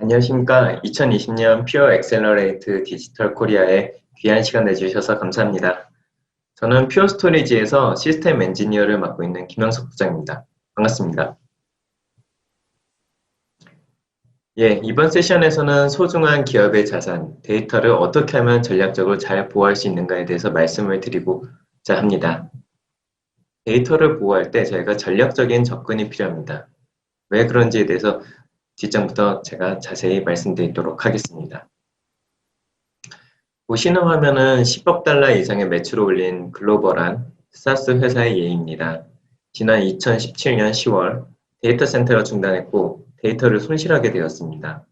안녕하십니까. 2020년 퓨어 엑셀러레이트 디지털 코리아에 귀한 시간 내주셔서 감사합니다. 저는 퓨어 스토리지에서 시스템 엔지니어를 맡고 있는 김영석 부장입니다. 반갑습니다. 예, 이번 세션에서는 소중한 기업의 자산, 데이터를 어떻게 하면 전략적으로 잘 보호할 수 있는가에 대해서 말씀을 드리고자 합니다. 데이터를 보호할 때 저희가 전략적인 접근이 필요합니다. 왜 그런지에 대해서 뒷장부터 제가 자세히 말씀드리도록 하겠습니다. 보시는 화면은 10억 달러 이상의 매출을 올린 글로벌한 사스 회사의 예입니다. 지난 2017년 10월 데이터 센터가 중단했고 데이터를 손실하게 되었습니다.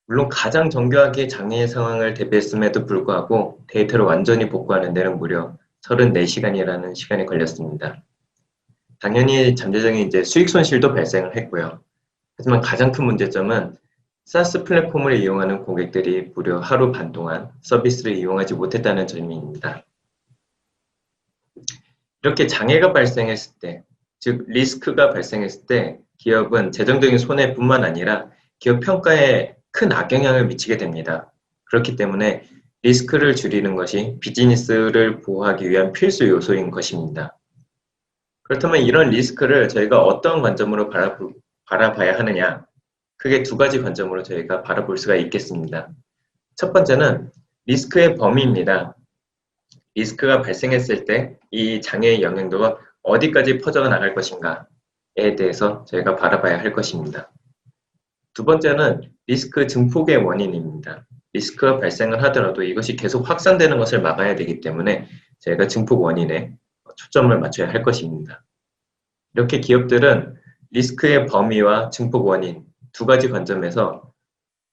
물론 가장 정교하게 장애의 상황을 대비했음에도 불구하고 데이터를 완전히 복구하는 데는 무려 34시간이라는 시간이 걸렸습니다. 당연히 잠재적인 수익 손실도 발생을 했고요. 하지만 가장 큰 문제점은 사스 플랫폼을 이용하는 고객들이 무려 하루 반 동안 서비스를 이용하지 못했다는 점입니다. 이렇게 장애가 발생했을 때, 즉 리스크가 발생했을 때 기업은 재정적인 손해뿐만 아니라 기업 평가에 큰 악영향을 미치게 됩니다. 그렇기 때문에 리스크를 줄이는 것이 비즈니스를 보호하기 위한 필수 요소인 것입니다. 그렇다면 이런 리스크를 저희가 어떤 관점으로 바라봐야 하느냐? 크게 두 가지 관점으로 저희가 바라볼 수가 있겠습니다. 첫 번째는 리스크의 범위입니다. 리스크가 발생했을 때 이 장애의 영향도가 어디까지 퍼져 나갈 것인가에 대해서 저희가 바라봐야 할 것입니다. 두 번째는 리스크 증폭의 원인입니다. 리스크가 발생을 하더라도 이것이 계속 확산되는 것을 막아야 되기 때문에 저희가 증폭 원인에 초점을 맞춰야 할 것입니다. 이렇게 기업들은 리스크의 범위와 증폭 원인 두 가지 관점에서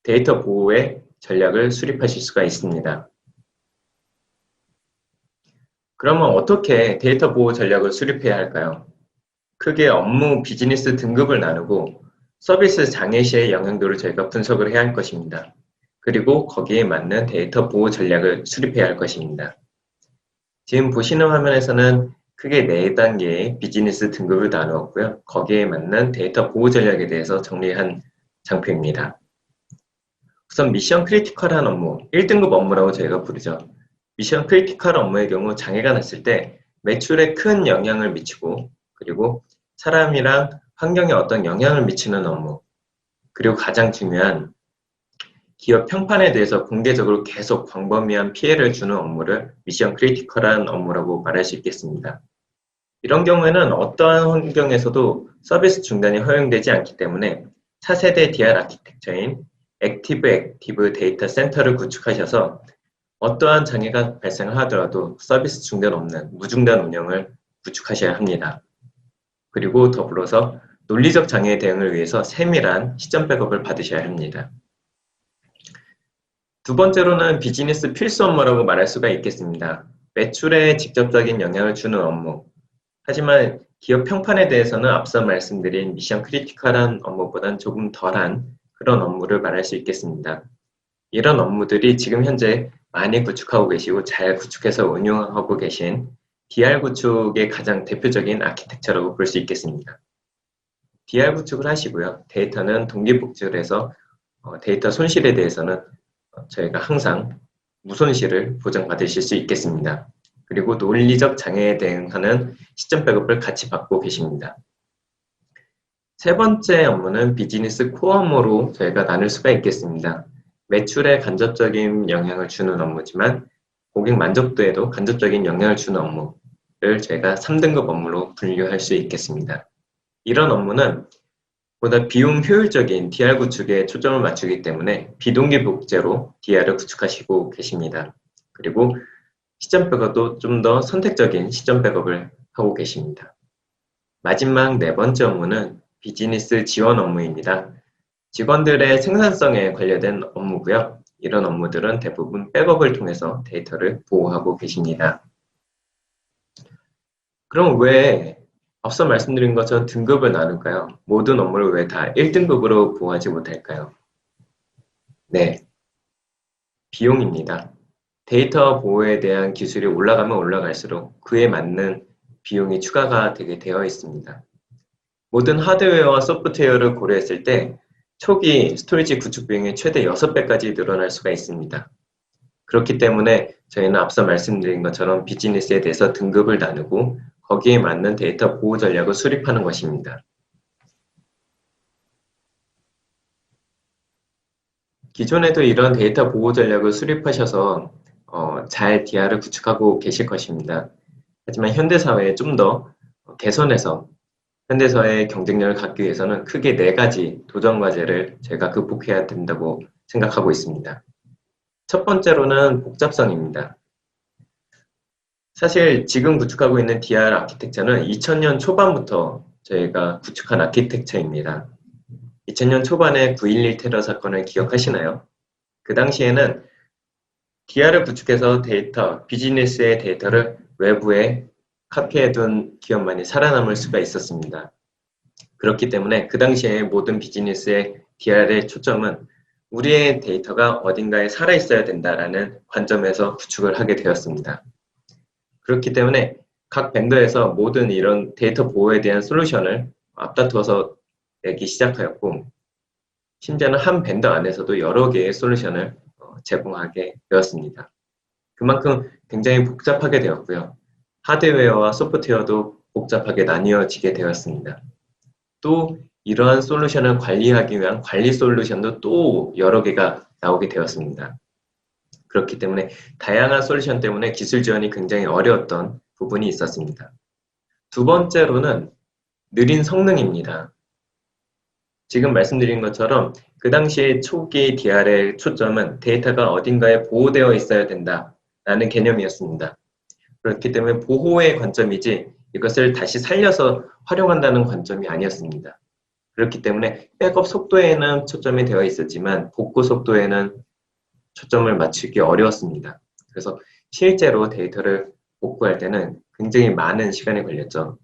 데이터 보호의 전략을 수립하실 수가 있습니다. 그러면 어떻게 데이터 보호 전략을 수립해야 할까요? 크게 업무 비즈니스 등급을 나누고 서비스 장애 시의 영향도를 저희가 분석을 해야 할 것입니다. 그리고 거기에 맞는 데이터 보호 전략을 수립해야 할 것입니다. 지금 보시는 화면에서는 크게 4단계의 비즈니스 등급을 나누었고요. 거기에 맞는 데이터 보호 전략에 대해서 정리한 장표입니다. 우선 미션 크리티컬한 업무, 1등급 업무라고 저희가 부르죠. 미션 크리티컬 업무의 경우 장애가 났을 때 매출에 큰 영향을 미치고 그리고 사람이랑 환경에 어떤 영향을 미치는 업무 그리고 가장 중요한 기업 평판에 대해서 공개적으로 계속 광범위한 피해를 주는 업무를 미션 크리티컬한 업무라고 말할 수 있겠습니다. 이런 경우에는 어떠한 환경에서도 서비스 중단이 허용되지 않기 때문에 차세대 DR 아키텍처인 액티브 데이터 센터를 구축하셔서 어떠한 장애가 발생을 하더라도 서비스 중단 없는 무중단 운영을 구축하셔야 합니다. 그리고 더불어서 논리적 장애 대응을 위해서 세밀한 시점 백업을 받으셔야 합니다. 두 번째로는 비즈니스 필수 업무라고 말할 수가 있겠습니다. 매출에 직접적인 영향을 주는 업무. 하지만 기업 평판에 대해서는 앞서 말씀드린 미션 크리티컬한 업무보단 조금 덜한 그런 업무를 말할 수 있겠습니다. 이런 업무들이 지금 현재 많이 구축하고 계시고 잘 구축해서 운용하고 계신 DR 구축의 가장 대표적인 아키텍처라고 볼 수 있겠습니다. DR 구축을 하시고요. 데이터는 동기복제를 해서 데이터 손실에 대해서는 저희가 항상 무손실을 보장받으실 수 있겠습니다. 그리고 논리적 장애에 대응하는 시점 백업을 같이 받고 계십니다. 세 번째 업무는 비즈니스 코어 업무로 저희가 나눌 수가 있겠습니다. 매출에 간접적인 영향을 주는 업무지만 고객 만족도에도 간접적인 영향을 주는 업무를 저희가 3등급 업무로 분류할 수 있겠습니다. 이런 업무는 보다 비용 효율적인 DR 구축에 초점을 맞추기 때문에 비동기 복제로 DR을 구축하시고 계십니다. 그리고 시점 백업도 좀 더 선택적인 시점 백업을 하고 계십니다. 마지막 네 번째 업무는 비즈니스 지원 업무입니다. 직원들의 생산성에 관련된 업무고요. 이런 업무들은 대부분 백업을 통해서 데이터를 보호하고 계십니다. 그럼 왜 앞서 말씀드린 것처럼 등급을 나눌까요? 모든 업무를 왜 다 1등급으로 보호하지 못할까요? 네, 비용입니다. 데이터 보호에 대한 기술이 올라가면 올라갈수록 그에 맞는 비용이 추가가 되게 되어 있습니다. 모든 하드웨어와 소프트웨어를 고려했을 때 초기 스토리지 구축 비용이 최대 6배까지 늘어날 수가 있습니다. 그렇기 때문에 저희는 앞서 말씀드린 것처럼 비즈니스에 대해서 등급을 나누고 거기에 맞는 데이터 보호 전략을 수립하는 것입니다. 기존에도 이런 데이터 보호 전략을 수립하셔서 잘 DR을 구축하고 계실 것입니다. 하지만 현대사회에 좀 더 개선해서 현대사회의 경쟁력을 갖기 위해서는 크게 4가지 도전 과제를 저희가 극복해야 된다고 생각하고 있습니다. 첫 번째로는 복잡성입니다. 사실 지금 구축하고 있는 DR 아키텍처는 2000년 초반부터 저희가 구축한 아키텍처입니다. 2000년 초반에 9.11 테러 사건을 기억하시나요? 그 당시에는 DR을 구축해서 비즈니스의 데이터를 외부에 카피해둔 기업만이 살아남을 수가 있었습니다. 그렇기 때문에 그 당시에 모든 비즈니스의 DR의 초점은 우리의 데이터가 어딘가에 살아있어야 된다라는 관점에서 구축을 하게 되었습니다. 그렇기 때문에 각 벤더에서 모든 이런 데이터 보호에 대한 솔루션을 앞다투어서 내기 시작하였고, 심지어는 한 벤더 안에서도 여러 개의 솔루션을 제공하게 되었습니다. 그만큼 굉장히 복잡하게 되었고요. 하드웨어와 소프트웨어도 복잡하게 나뉘어지게 되었습니다. 또 이러한 솔루션을 관리하기 위한 관리 솔루션도 또 여러 개가 나오게 되었습니다. 그렇기 때문에 다양한 솔루션 때문에 기술 지원이 굉장히 어려웠던 부분이 있었습니다. 두 번째로는 느린 성능입니다. 지금 말씀드린 것처럼 그 당시에 초기 DR의 초점은 데이터가 어딘가에 보호되어 있어야 된다라는 개념이었습니다. 그렇기 때문에 보호의 관점이지 이것을 다시 살려서 활용한다는 관점이 아니었습니다. 그렇기 때문에 백업 속도에는 초점이 되어 있었지만 복구 속도에는 초점을 맞추기 어려웠습니다. 그래서 실제로 데이터를 복구할 때는 굉장히 많은 시간이 걸렸죠.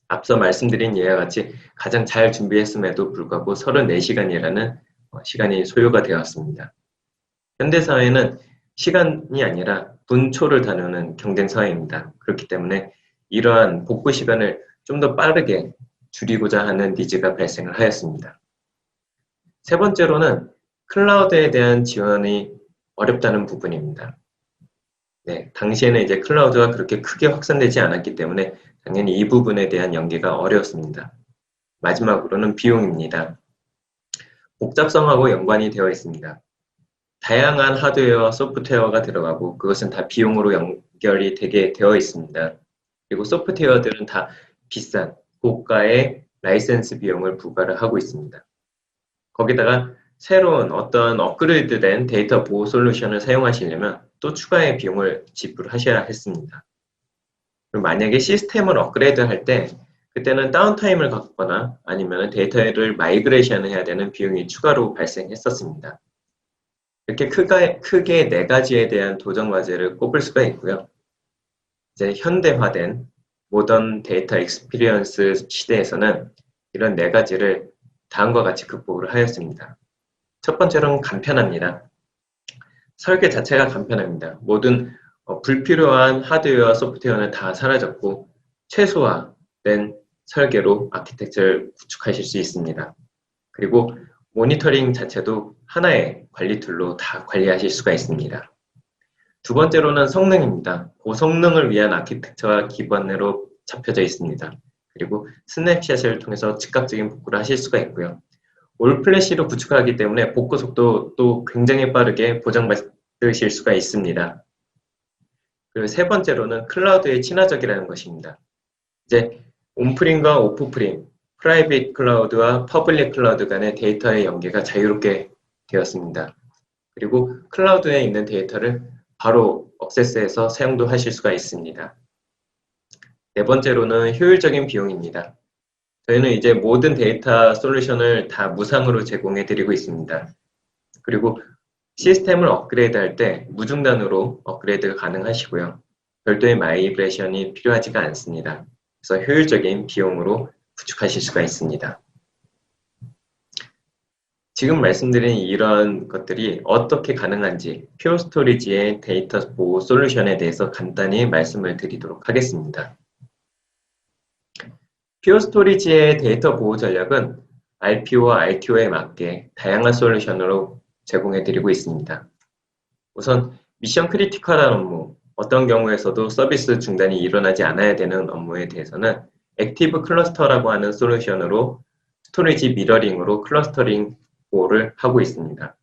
앞서 말씀드린 예와 같이 가장 잘 준비했음에도 불구하고 34시간이라는 시간이 소요가 되었습니다. 현대사회는 시간이 아니라 분초를 다루는 경쟁사회입니다. 그렇기 때문에 이러한 복구 시간을 좀 더 빠르게 줄이고자 하는 니즈가 발생을 하였습니다. 세 번째로는 클라우드에 대한 지원이 어렵다는 부분입니다. 네, 당시에는 이제 클라우드가 그렇게 크게 확산되지 않았기 때문에 당연히 이 부분에 대한 연계가 어려웠습니다. 마지막으로는 비용입니다. 복잡성하고 연관이 되어 있습니다. 다양한 하드웨어와 소프트웨어가 들어가고 그것은 다 비용으로 연결이 되게 되어 있습니다. 그리고 소프트웨어들은 다 비싼 고가의 라이센스 비용을 부과를 하고 있습니다. 거기다가 새로운 어떤 업그레이드된 데이터 보호 솔루션을 사용하시려면 또 추가의 비용을 지불하셔야 했습니다. 그리고 만약에 시스템을 업그레이드할 때 그때는 다운타임을 갖거나 아니면 데이터를 마이그레이션을 해야 되는 비용이 추가로 발생했었습니다. 이렇게 크게 4가지에 대한 도전 과제를 꼽을 수가 있고요. 이제 현대화된 모던 데이터 익스피리언스 시대에서는 이런 4가지를 다음과 같이 극복을 하였습니다. 첫 번째로는 간편합니다. 설계 자체가 간편합니다. 모든 불필요한 하드웨어와 소프트웨어는 다 사라졌고 최소화된 설계로 아키텍처를 구축하실 수 있습니다. 그리고 모니터링 자체도 하나의 관리 툴로 다 관리하실 수가 있습니다. 두 번째로는 성능입니다. 고성능을 위한 아키텍처가 기반으로 잡혀져 있습니다. 그리고 스냅샷을 통해서 즉각적인 복구를 하실 수가 있고요. 올 플래시로 구축하기 때문에 복구 속도도 굉장히 빠르게 보장받으실 수가 있습니다. 그리고 세 번째로는 클라우드에 친화적이라는 것입니다. 이제 온프림과 오프프림, 프라이빗 클라우드와 퍼블릭 클라우드 간의 데이터의 연계가 자유롭게 되었습니다. 그리고 클라우드에 있는 데이터를 바로 액세스해서 사용도 하실 수가 있습니다. 네 번째로는 효율적인 비용입니다. 저희는 이제 모든 데이터 솔루션을 다 무상으로 제공해 드리고 있습니다. 그리고 시스템을 업그레이드 할 때 무중단으로 업그레이드가 가능하시고요. 별도의 마이그레이션이 필요하지가 않습니다. 그래서 효율적인 비용으로 구축하실 수가 있습니다. 지금 말씀드린 이런 것들이 어떻게 가능한지 퓨어 스토리지의 데이터 보호 솔루션에 대해서 간단히 말씀을 드리도록 하겠습니다. 퓨어 스토리지의 데이터 보호 전략은 RPO와 RTO에 맞게 다양한 솔루션으로 제공해드리고 있습니다. 우선 미션 크리티컬한 업무, 어떤 경우에서도 서비스 중단이 일어나지 않아야 되는 업무에 대해서는 액티브 클러스터라고 하는 솔루션으로 스토리지 미러링으로 클러스터링 보호를 하고 있습니다.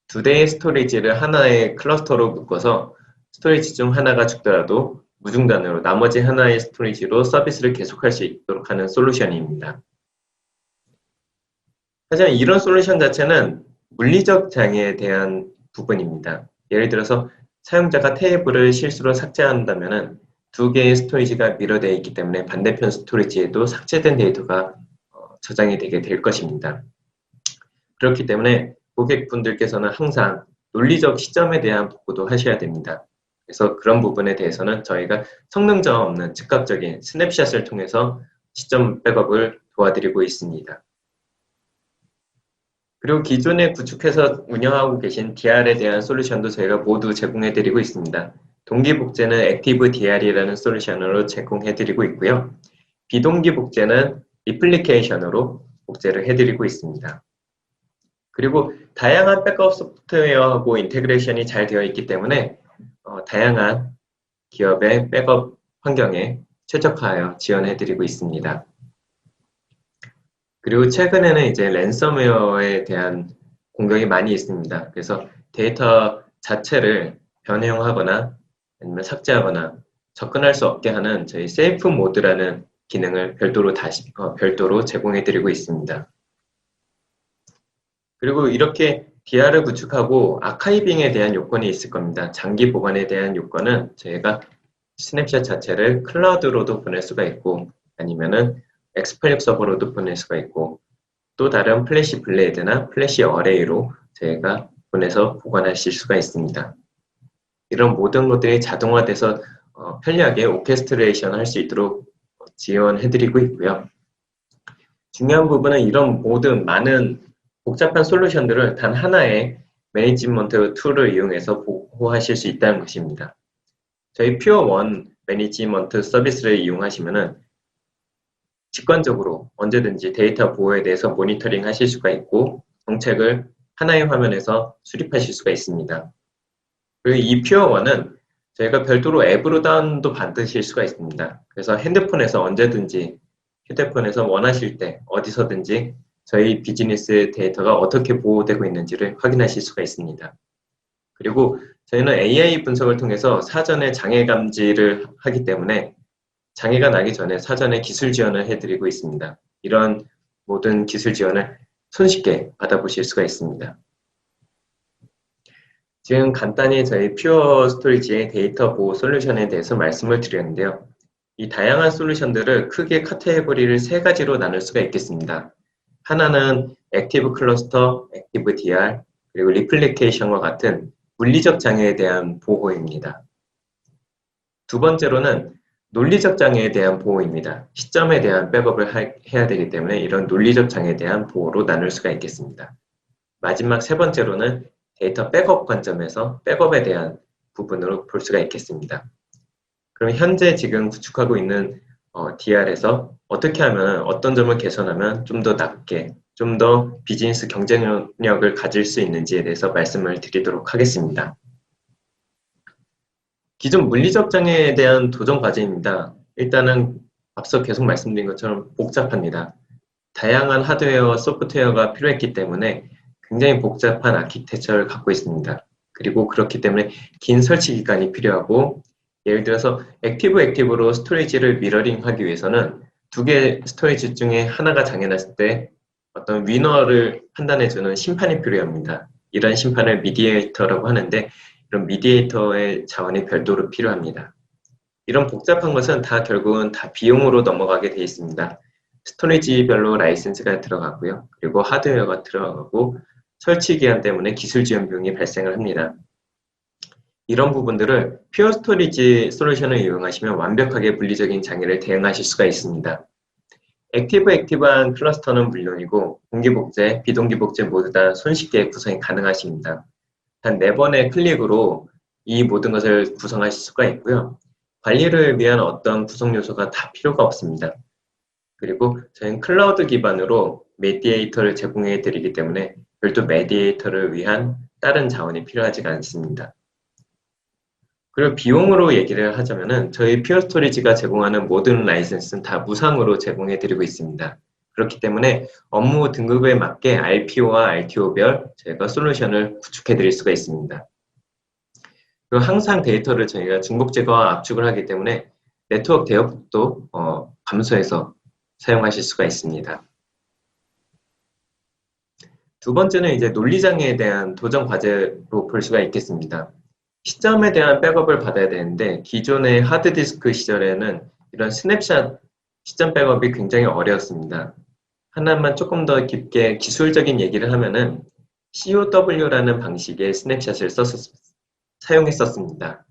두 대의 스토리지를 하나의 클러스터로 묶어서 스토리지 중 하나가 죽더라도 무중단으로 나머지 하나의 스토리지로 서비스를 계속할 수 있도록 하는 솔루션입니다. 하지만 이런 솔루션 자체는 물리적 장애에 대한 부분입니다. 예를 들어서 사용자가 테이블을 실수로 삭제한다면 두 개의 스토리지가 미러되어 있기 때문에 반대편 스토리지에도 삭제된 데이터가 저장이 되게 될 것입니다. 그렇기 때문에 고객분들께서는 항상 논리적 시점에 대한 보고도 하셔야 됩니다. 그래서 그런 부분에 대해서는 저희가 성능 저하 없는 즉각적인 스냅샷을 통해서 시점 백업을 도와드리고 있습니다. 그리고 기존에 구축해서 운영하고 계신 DR에 대한 솔루션도 저희가 모두 제공해드리고 있습니다. 동기복제는 액티브 DR이라는 솔루션으로 제공해드리고 있고요. 비동기복제는 리플리케이션으로 복제를 해드리고 있습니다. 그리고 다양한 백업 소프트웨어하고 인테그레이션이 잘 되어 있기 때문에 다양한 기업의 백업 환경에 최적화하여 지원해드리고 있습니다. 그리고 최근에는 이제 랜섬웨어에 대한 공격이 많이 있습니다. 그래서 데이터 자체를 변형하거나 아니면 삭제하거나 접근할 수 없게 하는 저희 세이프 모드라는 기능을 별도로 제공해드리고 있습니다. 그리고 이렇게 DR을 구축하고 아카이빙에 대한 요건이 있을 겁니다. 장기 보관에 대한 요건은 저희가 스냅샷 자체를 클라우드로도 보낼 수가 있고 아니면은 엑스플릭 서버로도 보낼 수가 있고 또 다른 플래시 블레이드나 플래시 어레이로 저희가 보내서 보관하실 수가 있습니다. 이런 모든 것들이 자동화돼서 편리하게 오케스트레이션 할 수 있도록 지원해드리고 있고요. 중요한 부분은 이런 모든 많은 복잡한 솔루션들을 단 하나의 매니지먼트 툴을 이용해서 보호하실 수 있다는 것입니다. 저희 퓨어원 매니지먼트 서비스를 이용하시면은 직관적으로 언제든지 데이터 보호에 대해서 모니터링 하실 수가 있고 정책을 하나의 화면에서 수립하실 수가 있습니다. 그리고 이 퓨어원은 저희가 별도로 앱으로 다운도 받으실 수가 있습니다. 그래서 핸드폰에서 언제든지 휴대폰에서 원하실 때 어디서든지 저희 비즈니스 데이터가 어떻게 보호되고 있는지를 확인하실 수가 있습니다. 그리고 저희는 AI 분석을 통해서 사전에 장애 감지를 하기 때문에 장애가 나기 전에 사전에 기술 지원을 해드리고 있습니다. 이런 모든 기술 지원을 손쉽게 받아보실 수가 있습니다. 지금 간단히 저희 퓨어 스토리지의 데이터 보호 솔루션에 대해서 말씀을 드렸는데요. 이 다양한 솔루션들을 크게 카테고리를 세 가지로 나눌 수가 있겠습니다. 하나는 액티브 클러스터, 액티브 DR, 그리고 리플리케이션과 같은 물리적 장애에 대한 보호입니다. 두 번째로는 논리적 장애에 대한 보호입니다. 시점에 대한 백업을 해야 되기 때문에 이런 논리적 장애에 대한 보호로 나눌 수가 있겠습니다. 마지막 세 번째로는 데이터 백업 관점에서 백업에 대한 부분으로 볼 수가 있겠습니다. 그럼 현재 지금 구축하고 있는 DR에서 어떻게 하면 어떤 점을 개선하면 좀 더 낮게, 좀 더 비즈니스 경쟁력을 가질 수 있는지에 대해서 말씀을 드리도록 하겠습니다. 기존 물리적 장애에 대한 도전 과제입니다. 일단은 앞서 계속 말씀드린 것처럼 복잡합니다. 다양한 하드웨어와 소프트웨어가 필요했기 때문에 굉장히 복잡한 아키텍처를 갖고 있습니다. 그리고 그렇기 때문에 긴 설치 기간이 필요하고 예를 들어서 액티브로 스토리지를 미러링하기 위해서는 두 개의 스토리지 중에 하나가 장애났을 때 어떤 위너를 판단해주는 심판이 필요합니다. 이런 심판을 미디에이터라고 하는데 이런 미디에이터의 자원이 별도로 필요합니다. 이런 복잡한 것은 다 결국은 다 비용으로 넘어가게 되어 있습니다. 스토리지별로 라이센스가 들어가고요. 그리고 하드웨어가 들어가고 설치 기한 때문에 기술 지원 비용이 발생을 합니다. 이런 부분들을 퓨어 스토리지 솔루션을 이용하시면 완벽하게 물리적인 장애를 대응하실 수가 있습니다. 액티브한 클러스터는 물론이고 동기복제, 비동기복제 모두 다 손쉽게 구성이 가능하십니다. 단 4번의 클릭으로 이 모든 것을 구성하실 수가 있고요. 관리를 위한 어떤 구성 요소가 다 필요가 없습니다. 그리고 저희는 클라우드 기반으로 메디에이터를 제공해 드리기 때문에 별도 메디에이터를 위한 다른 자원이 필요하지가 않습니다. 그리고 비용으로 얘기를 하자면은 저희 퓨어 스토리지가 제공하는 모든 라이센스는 다 무상으로 제공해 드리고 있습니다. 그렇기 때문에 업무 등급에 맞게 RPO와 RTO별 저희가 솔루션을 구축해 드릴 수가 있습니다. 그리고 항상 데이터를 저희가 중복 제거와 압축을 하기 때문에 네트워크 대역폭도 감소해서 사용하실 수가 있습니다. 두 번째는 이제 논리장애에 대한 도전 과제로 볼 수가 있겠습니다. 시점에 대한 백업을 받아야 되는데 기존의 하드디스크 시절에는 이런 스냅샷 시점 백업이 굉장히 어려웠습니다. 하나만 조금 더 깊게 기술적인 얘기를 하면은 COW라는 방식의 스냅샷을 사용했었습니다.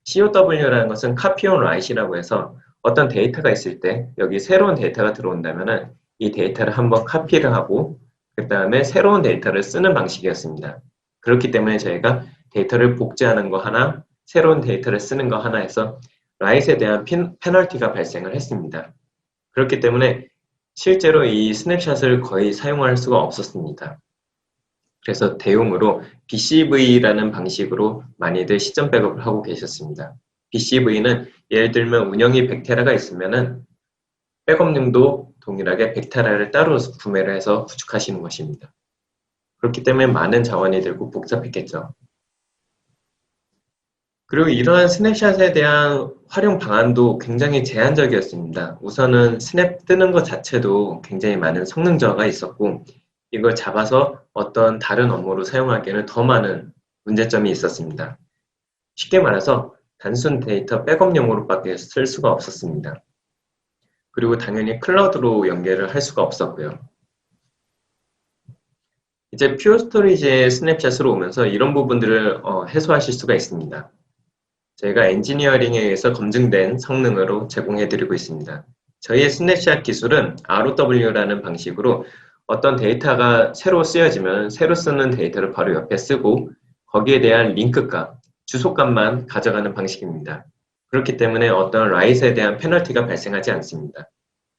COW라는 것은 Copy on Write이라고 해서 어떤 데이터가 있을 때 여기 새로운 데이터가 들어온다면은 이 데이터를 한번 카피를 하고 그 다음에 새로운 데이터를 쓰는 방식이었습니다. 그렇기 때문에 저희가 데이터를 복제하는 거 하나, 새로운 데이터를 쓰는 거 하나 해서 라이트에 대한 페널티가 발생을 했습니다. 그렇기 때문에 실제로 이 스냅샷을 거의 사용할 수가 없었습니다. 그래서 대용으로 BCV라는 방식으로 많이들 시점 백업을 하고 계셨습니다. BCV는 예를 들면 운영이 100테라가 있으면은 백업용도 동일하게 100테라를 따로 구매를 해서 구축하시는 것입니다. 그렇기 때문에 많은 자원이 들고 복잡했겠죠. 그리고 이러한 스냅샷에 대한 활용 방안도 굉장히 제한적이었습니다. 우선은 스냅 뜨는 것 자체도 굉장히 많은 성능 저하가 있었고 이걸 잡아서 어떤 다른 업무로 사용하기에는 더 많은 문제점이 있었습니다. 쉽게 말해서 단순 데이터 백업용으로밖에 쓸 수가 없었습니다. 그리고 당연히 클라우드로 연결을 할 수가 없었고요. 이제 퓨어 스토리지의 스냅샷으로 오면서 이런 부분들을 해소하실 수가 있습니다. 저희가 엔지니어링에 의해서 검증된 성능으로 제공해드리고 있습니다. 저희의 스냅샷 기술은 ROW라는 방식으로 어떤 데이터가 새로 쓰여지면 새로 쓰는 데이터를 바로 옆에 쓰고 거기에 대한 링크값, 주소값만 가져가는 방식입니다. 그렇기 때문에 어떤 라이트에 대한 페널티가 발생하지 않습니다.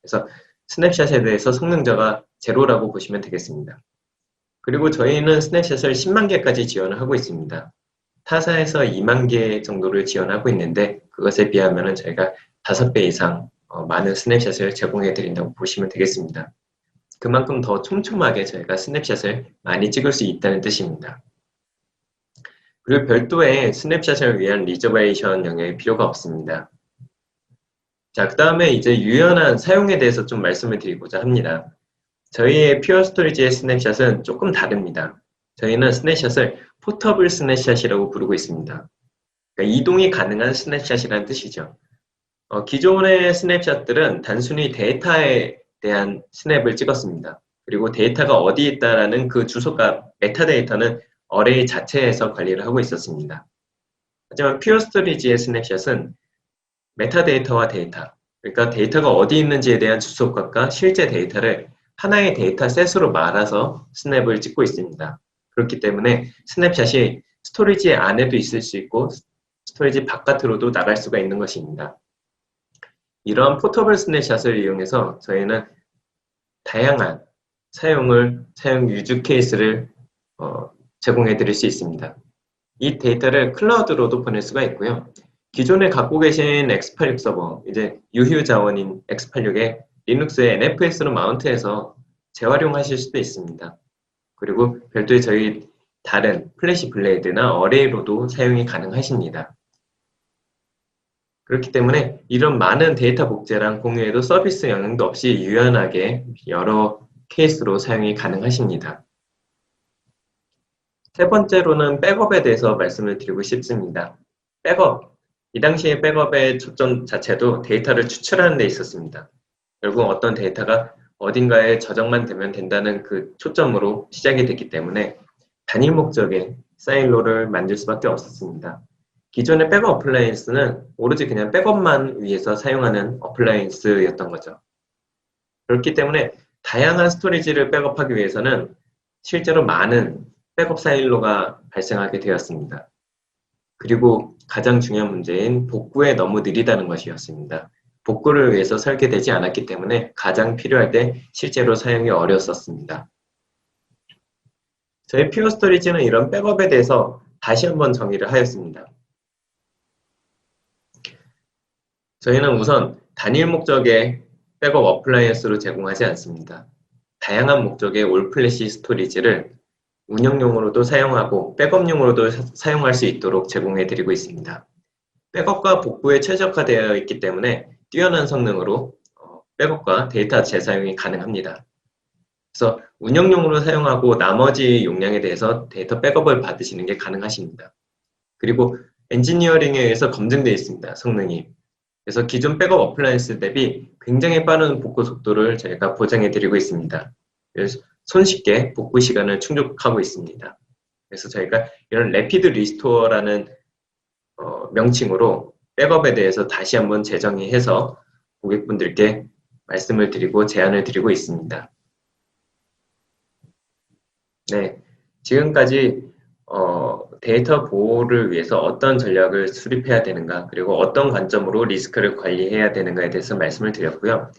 그래서 스냅샷에 대해서 성능 저하 제로라고 보시면 되겠습니다. 그리고 저희는 스냅샷을 10만 개까지 지원을 하고 있습니다. 타사에서 2만 개 정도를 지원하고 있는데 그것에 비하면 저희가 5배 이상 많은 스냅샷을 제공해 드린다고 보시면 되겠습니다. 그만큼 더 촘촘하게 저희가 스냅샷을 많이 찍을 수 있다는 뜻입니다. 그리고 별도의 스냅샷을 위한 리저베이션 영역이 필요가 없습니다. 자, 그 다음에 이제 유연한 사용에 대해서 좀 말씀을 드리고자 합니다. 저희의 퓨어 스토리지의 스냅샷은 조금 다릅니다. 저희는 스냅샷을 포터블 스냅샷이라고 부르고 있습니다. 그러니까 이동이 가능한 스냅샷이라는 뜻이죠. 기존의 스냅샷들은 단순히 데이터에 대한 스냅을 찍었습니다. 그리고 데이터가 어디에 있다라는 그 주소값, 메타데이터는 어레이 자체에서 관리를 하고 있었습니다. 하지만 퓨어 스토리지의 스냅샷은 메타데이터와 데이터, 그러니까 데이터가 어디 있는지에 대한 주소값과 실제 데이터를 하나의 데이터 셋으로 말아서 스냅을 찍고 있습니다. 그렇기 때문에 스냅샷이 스토리지 안에도 있을 수 있고 스토리지 바깥으로도 나갈 수가 있는 것입니다. 이런 포터블 스냅샷을 이용해서 저희는 다양한 사용 유즈 케이스를 제공해 드릴 수 있습니다. 이 데이터를 클라우드로도 보낼 수가 있고요. 기존에 갖고 계신 X86 서버, 이제 유휴 자원인 X86에 리눅스에 NFS로 마운트해서 재활용하실 수도 있습니다. 그리고 별도의 저희 다른 플래시 블레이드나 어레이로도 사용이 가능하십니다. 그렇기 때문에 이런 많은 데이터 복제랑 공유에도 서비스 영향도 없이 유연하게 여러 케이스로 사용이 가능하십니다. 세 번째로는 백업에 대해서 말씀을 드리고 싶습니다. 백업, 이 당시의 백업의 초점 자체도 데이터를 추출하는 데 있었습니다. 결국 어떤 데이터가 어딘가에 저장만 되면 된다는 그 초점으로 시작이 됐기 때문에 단일 목적의 사일로를 만들 수밖에 없었습니다. 기존의 백업 어플라이언스는 오로지 그냥 백업만 위해서 사용하는 어플라이언스였던 거죠. 그렇기 때문에 다양한 스토리지를 백업하기 위해서는 실제로 많은 백업 사일로가 발생하게 되었습니다. 그리고 가장 중요한 문제인 복구에 너무 느리다는 것이었습니다. 복구를 위해서 설계되지 않았기 때문에 가장 필요할 때 실제로 사용이 어려웠었습니다. 저희 퓨어 스토리지는 이런 백업에 대해서 다시 한번 정의를 하였습니다. 저희는 우선 단일 목적의 백업 어플라이언스로 제공하지 않습니다. 다양한 목적의 올플래시 스토리지를 운영용으로도 사용하고 백업용으로도 사용할 수 있도록 제공해드리고 있습니다. 백업과 복구에 최적화되어 있기 때문에 뛰어난 성능으로 백업과 데이터 재사용이 가능합니다. 그래서 운영용으로 사용하고 나머지 용량에 대해서 데이터 백업을 받으시는 게 가능하십니다. 그리고 엔지니어링에 의해서 검증되어 있습니다. 성능이. 그래서 기존 백업 어플라이언스 대비 굉장히 빠른 복구 속도를 저희가 보장해드리고 있습니다. 그래서 손쉽게 복구 시간을 충족하고 있습니다. 그래서 저희가 이런 래피드 리스토어라는 명칭으로 백업에 대해서 다시 한번 재정의해서 고객분들께 말씀을 드리고 제안을 드리고 있습니다. 네, 지금까지 데이터 보호를 위해서 어떤 전략을 수립해야 되는가, 그리고 어떤 관점으로 리스크를 관리해야 되는가에 대해서 말씀을 드렸고요.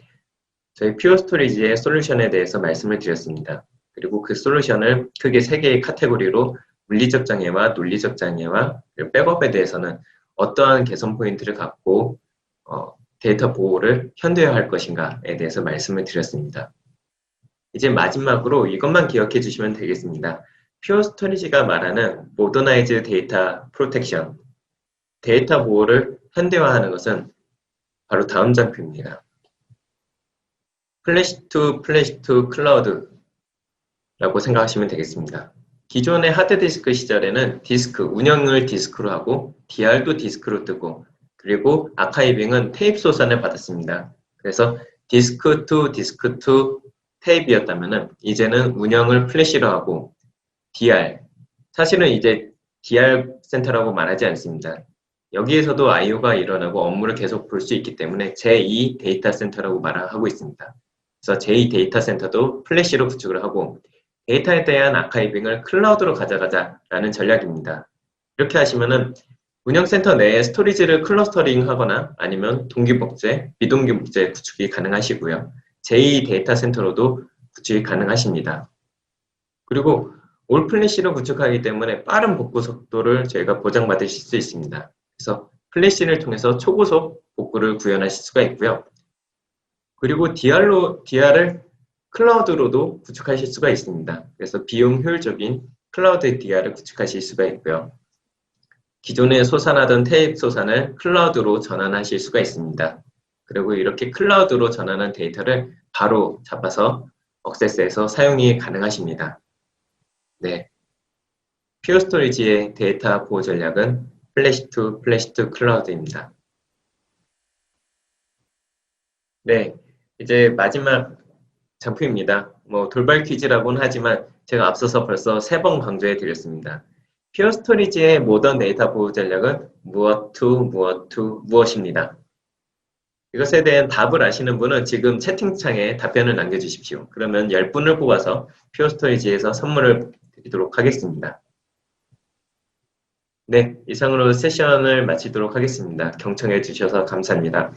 저희 퓨어 스토리지의 솔루션에 대해서 말씀을 드렸습니다. 그리고 그 솔루션을 크게 3개의 카테고리로 물리적 장애와 논리적 장애와 그리고 백업에 대해서는 어떠한 개선 포인트를 갖고 데이터 보호를 현대화할 것인가에 대해서 말씀을 드렸습니다. 이제 마지막으로 이것만 기억해 주시면 되겠습니다. 퓨어 스토리지가 말하는 모더나이즈 데이터 프로텍션, 데이터 보호를 현대화하는 것은 바로 다음 장표입니다. 플래시 투 클라우드 라고 생각하시면 되겠습니다. 기존의 하드디스크 시절에는 운영을 디스크로 하고 DR도 디스크로 뜨고 그리고 아카이빙은 테이프 소산을 받았습니다. 그래서 디스크 투 테이프였다면 이제는 운영을 플래시로 하고 DR, 사실은 이제 DR 센터라고 말하지 않습니다. 여기에서도 IO가 일어나고 업무를 계속 볼 수 있기 때문에 제2 데이터 센터라고 말하고 있습니다. 그래서 제2 데이터 센터도 플래시로 구축을 하고 데이터에 대한 아카이빙을 클라우드로 가져가자라는 전략입니다. 이렇게 하시면은 운영센터 내에 스토리지를 클러스터링 하거나 아니면 동기복제, 비동기복제 구축이 가능하시고요. 제2 데이터 센터로도 구축이 가능하십니다. 그리고 올 플래시로 구축하기 때문에 빠른 복구 속도를 저희가 보장받으실 수 있습니다. 그래서 플래시를 통해서 초고속 복구를 구현하실 수가 있고요. 그리고 DR을 클라우드로도 구축하실 수가 있습니다. 그래서 비용 효율적인 클라우드 DR을 구축하실 수가 있고요. 기존에 소산하던 테이프 소산을 클라우드로 전환하실 수가 있습니다. 그리고 이렇게 클라우드로 전환한 데이터를 바로 잡아서 억세스해서 사용이 가능하십니다. 네, 퓨어 스토리지의 데이터 보호 전략은 플래시 투 클라우드입니다. 네, 이제 마지막 장표입니다. 돌발 퀴즈라고는 하지만 제가 앞서서 벌써 3번 강조해 드렸습니다. 퓨어 스토리지의 모던 데이터 보호 전략은 무엇입니다. 이것에 대한 답을 아시는 분은 지금 채팅창에 답변을 남겨주십시오. 그러면 10분을 뽑아서 퓨어 스토리지에서 선물을 드리도록 하겠습니다. 네, 이상으로 세션을 마치도록 하겠습니다. 경청해 주셔서 감사합니다.